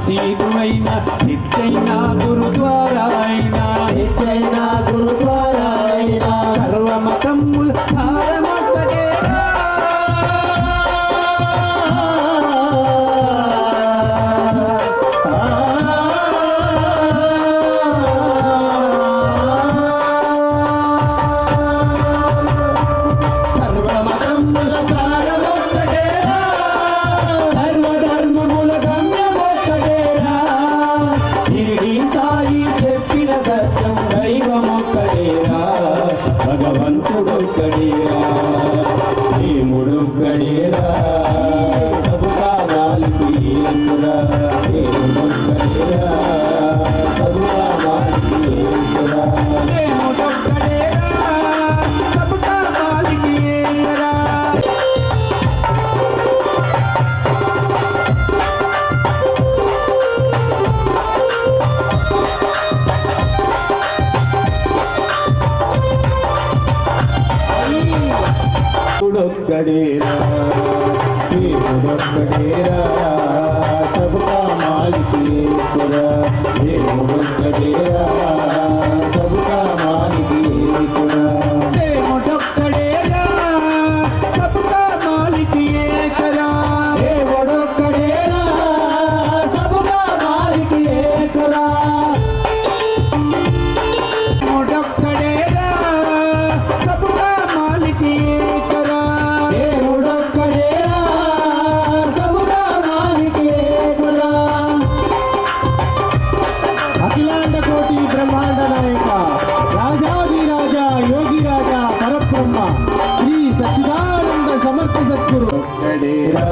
మసీదు అయినా నిత్యైనా గురుద్వారా అయినా సర్వ మతముల సారమొక్కటేరా భగవంతుడొక్కడేరా దేవుడొక్కడేరా సబుకా మాలిక్ ఏకురా దేవుడొక్కడేరా సబుకా మాలిక్ ఏకురా దేవుడొక్కడేరా సబుకా మాలిక్ ఏకురా దేవుడొక్కడేరా దేవుడొక్కడేరా సబుకా మాలిక్ ఏకురా దేవుడొక్కడేరా సబుకా మాలిక్ ఏకురా దేవుడొక్కడేరా సబుకా మాలిక్ ఏకురా దేవుడొక్కడేరా సబుకా మాలిక్ ఏకురా దేవుడొక్కడేరా సబుకా మాలిక్ ఏకురా అఖిలాండ కోటి బ్రహ్మాండ నాయక రాజాదిరాజ యోగి రాజా పరబ్రహ్మ శ్రీ సచ్చిదానంద సమర్థ సద్గురు ఒక్కడేరా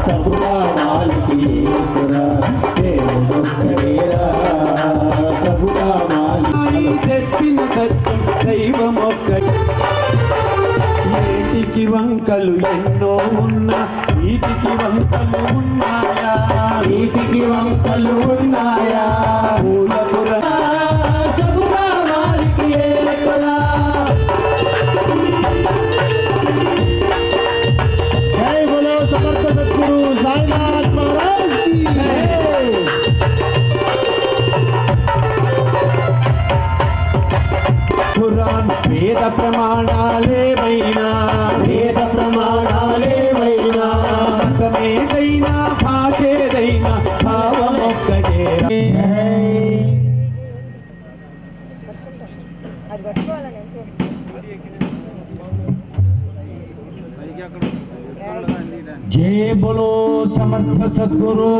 సబుకా మాలిక్ ఏకురా దేవుడొక్కడేరా సబుకా మాలిక్ చెప్పిన సత్యం దైవం ఒక్కడే ఏటికి వంకలు ఎన్నో ఉన్నా వీటికి వంకలు ఉన్నాయా వీటికి వంకలు ఉన్నాయా సబుకా మాలిక్ ఏకురా జై బోలో సమర్థ సద్గురు సాయినాథ్ మహారాజ్ की जय। పురాణ వేద ప్రమాణాలేవైనా మతమేదైనా భాషేదైనా భావమొక్కటేరా జై బోలో సమర్థ సద్గురు